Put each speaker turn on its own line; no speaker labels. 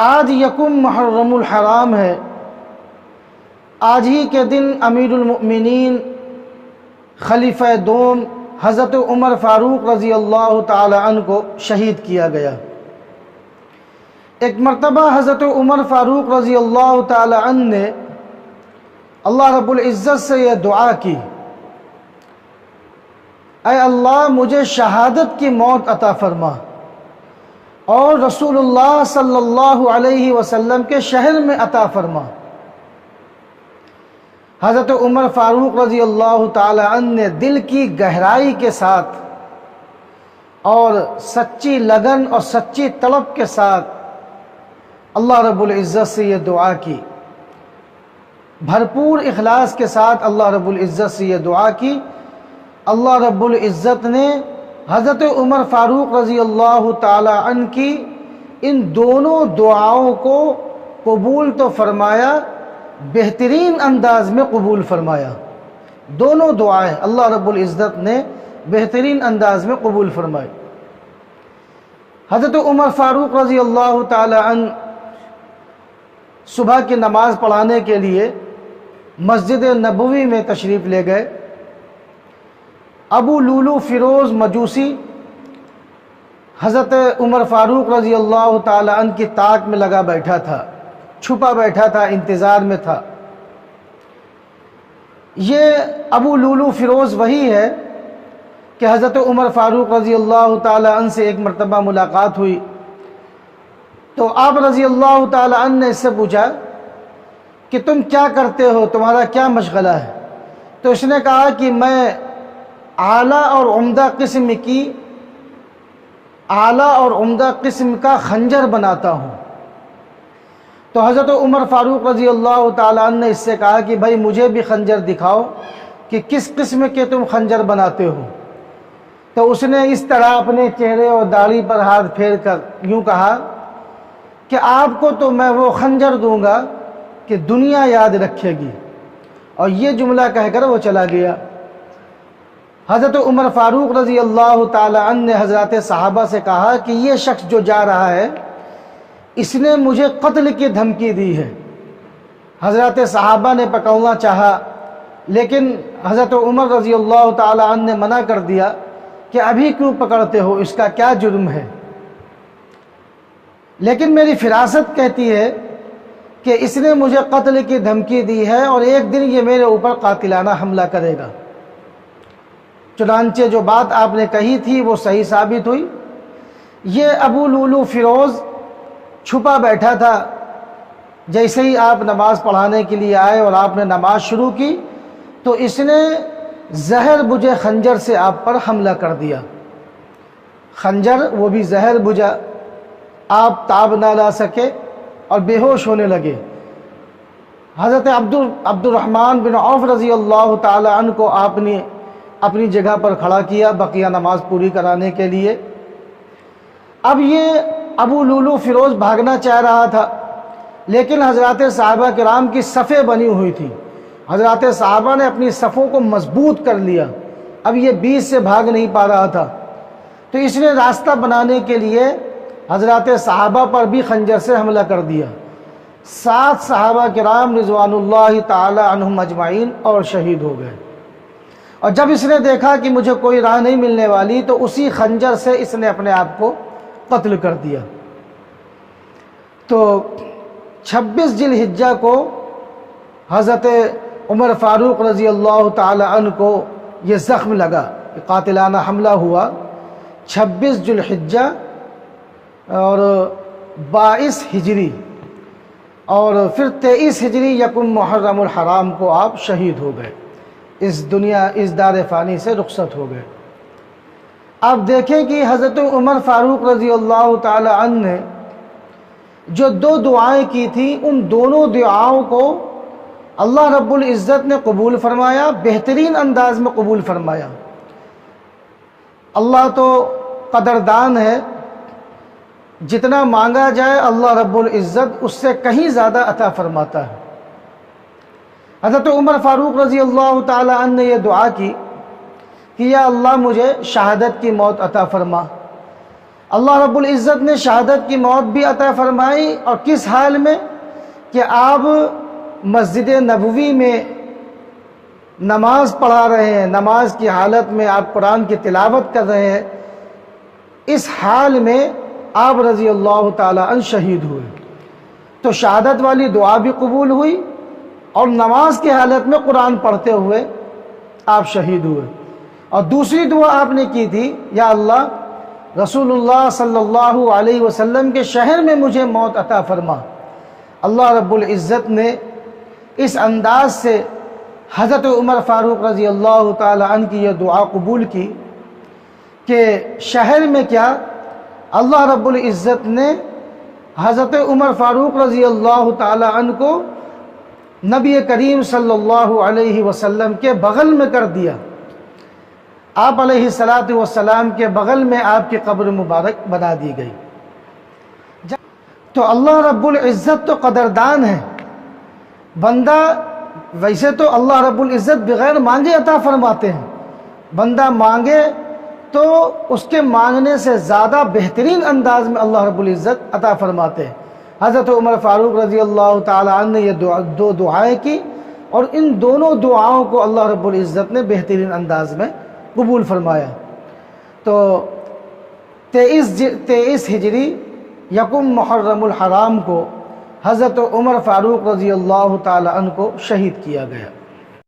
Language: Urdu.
آج یکم محرم الحرام ہے۔ آج ہی کے دن امیر المؤمنین خلیفہ دوم حضرت عمر فاروق رضی اللہ تعالی عنہ کو شہید کیا گیا۔ ایک مرتبہ حضرت عمر فاروق رضی اللہ تعالی عنہ نے اللہ رب العزت سے یہ دعا کی، اے اللہ مجھے شہادت کی موت عطا فرما اور رسول اللہ صلی اللہ علیہ وسلم کے شہر میں عطا فرما۔ حضرت عمر فاروق رضی اللہ تعالی عنہ نے دل کی گہرائی کے ساتھ اور سچی لگن اور سچی طلب کے ساتھ اللہ رب العزت سے یہ دعا کی، بھرپور اخلاص کے ساتھ اللہ رب العزت سے یہ دعا کی۔ اللہ رب العزت نے حضرت عمر فاروق رضی اللہ تعالی عنہ کی ان دونوں دعاؤں کو قبول تو فرمایا، بہترین انداز میں قبول فرمایا۔ دونوں دعائیں اللہ رب العزت نے بہترین انداز میں قبول فرمائی۔ حضرت عمر فاروق رضی اللہ تعالی عنہ صبح کی نماز پڑھانے کے لیے مسجد نبوی میں تشریف لے گئے۔ ابو لولو فیروز مجوسی حضرت عمر فاروق رضی اللہ تعالی عنہ کی طاق میں لگا بیٹھا تھا، چھپا بیٹھا تھا، انتظار میں تھا۔ یہ ابو لولو فیروز وہی ہے کہ حضرت عمر فاروق رضی اللہ تعالی عنہ سے ایک مرتبہ ملاقات ہوئی تو آپ رضی اللہ تعالی عنہ نے اس سے پوچھا کہ تم کیا کرتے ہو، تمہارا کیا مشغلہ ہے؟ تو اس نے کہا کہ میں اعلیٰ اور عمدہ قسم کا خنجر بناتا ہوں۔ تو حضرت عمر فاروق رضی اللہ تعالی عنہ نے اس سے کہا کہ بھائی مجھے بھی خنجر دکھاؤ کہ کس قسم کے تم خنجر بناتے ہو۔ تو اس نے اس طرح اپنے چہرے اور داڑھی پر ہاتھ پھیر کر یوں کہا کہ آپ کو تو میں وہ خنجر دوں گا کہ دنیا یاد رکھے گی، اور یہ جملہ کہہ کر وہ چلا گیا۔ حضرت عمر فاروق رضی اللہ تعالی عنہ نے حضرات صحابہ سے کہا کہ یہ شخص جو جا رہا ہے اس نے مجھے قتل کی دھمکی دی ہے۔ حضرات صحابہ نے پکڑنا چاہا لیکن حضرت عمر رضی اللہ تعالی عنہ نے منع کر دیا کہ ابھی کیوں پکڑتے ہو، اس کا کیا جرم ہے؟ لیکن میری فراست کہتی ہے کہ اس نے مجھے قتل کی دھمکی دی ہے اور ایک دن یہ میرے اوپر قاتلانہ حملہ کرے گا۔ چنانچہ جو بات آپ نے کہی تھی وہ صحیح ثابت ہوئی۔ یہ ابو لولو فیروز چھپا بیٹھا تھا، جیسے ہی آپ نماز پڑھانے کے لیے آئے اور آپ نے نماز شروع کی تو اس نے زہر بجے خنجر سے آپ پر حملہ کر دیا۔ خنجر وہ بھی زہر بجا، آپ تاب نہ لا سکے اور بے ہوش ہونے لگے۔ حضرت عبد الرحمن بن عوف رضی اللہ تعالی عنہ کو آپ نے اپنی جگہ پر کھڑا کیا بقیہ نماز پوری کرانے کے لیے۔ اب یہ ابو لولو فیروز بھاگنا چاہ رہا تھا لیکن حضرات صحابہ کرام کی صفیں بنی ہوئی تھی، حضرات صحابہ نے اپنی صفوں کو مضبوط کر لیا، اب یہ بیچ سے بھاگ نہیں پا رہا تھا۔ تو اس نے راستہ بنانے کے لیے حضرات صحابہ پر بھی خنجر سے حملہ کر دیا۔ 7 صحابہ کرام رضوان اللہ تعالی عنہم اجمعین اور شہید ہو گئے۔ اور جب اس نے دیکھا کہ مجھے کوئی راہ نہیں ملنے والی تو اسی خنجر سے اس نے اپنے آپ کو قتل کر دیا۔ تو 26 ذی الحجہ کو حضرت عمر فاروق رضی اللہ تعالی عنہ کو یہ زخم لگا، قاتلانہ حملہ ہوا 26 ذی الحجہ اور 22 ہجری، اور پھر 23 ہجری یکم محرم الحرام کو آپ شہید ہو گئے، اس دار فانی سے رخصت ہو گئے۔ آپ دیکھیں کہ حضرت عمر فاروق رضی اللہ تعالی عنہ نے جو 2 دعائیں کی تھیں ان دونوں دعاؤں کو اللہ رب العزت نے قبول فرمایا، بہترین انداز میں قبول فرمایا۔ اللہ تو قدردان ہے، جتنا مانگا جائے اللہ رب العزت اس سے کہیں زیادہ عطا فرماتا ہے۔ حضرت عمر فاروق رضی اللہ تعالی عنہ نے یہ دعا کی کہ یا اللہ مجھے شہادت کی موت عطا فرما، اللہ رب العزت نے شہادت کی موت بھی عطا فرمائی، اور کس حال میں کہ آپ مسجد نبوی میں نماز پڑھا رہے ہیں، نماز کی حالت میں آپ قرآن کی تلاوت کر رہے ہیں، اس حال میں آپ رضی اللہ تعالیٰ عنہ شہید ہوئے۔ تو شہادت والی دعا بھی قبول ہوئی، اور نماز کی حالت میں قرآن پڑھتے ہوئے آپ شہید ہوئے۔ اور دوسری دعا آپ نے کی تھی، یا اللہ رسول اللہ صلی اللہ علیہ وسلم کے شہر میں مجھے موت عطا فرما۔ اللہ رب العزت نے اس انداز سے حضرت عمر فاروق رضی اللہ تعالی عنہ کی یہ دعا قبول کی کہ شہر میں کیا، اللہ رب العزت نے حضرت عمر فاروق رضی اللہ تعالی عنہ کو نبی کریم صلی اللہ علیہ وسلم کے بغل میں کر دیا۔ آپ علیہ الصلاۃ والسلام کے بغل میں آپ کی قبر مبارک بنا دی گئی۔ تو اللہ رب العزت تو قدردان ہے، بندہ ویسے تو اللہ رب العزت بغیر مانگے عطا فرماتے ہیں، بندہ مانگے تو اس کے مانگنے سے زیادہ بہترین انداز میں اللہ رب العزت عطا فرماتے ہیں۔ حضرت عمر فاروق رضی اللہ تعالی عنہ نے یہ دو دعائیں کی، اور ان دونوں دعاؤں کو اللہ رب العزت نے بہترین انداز میں قبول فرمایا۔ تو 23 ہجری یکم محرم الحرام کو حضرت عمر فاروق رضی اللہ تعالی عنہ کو شہید کیا گیا۔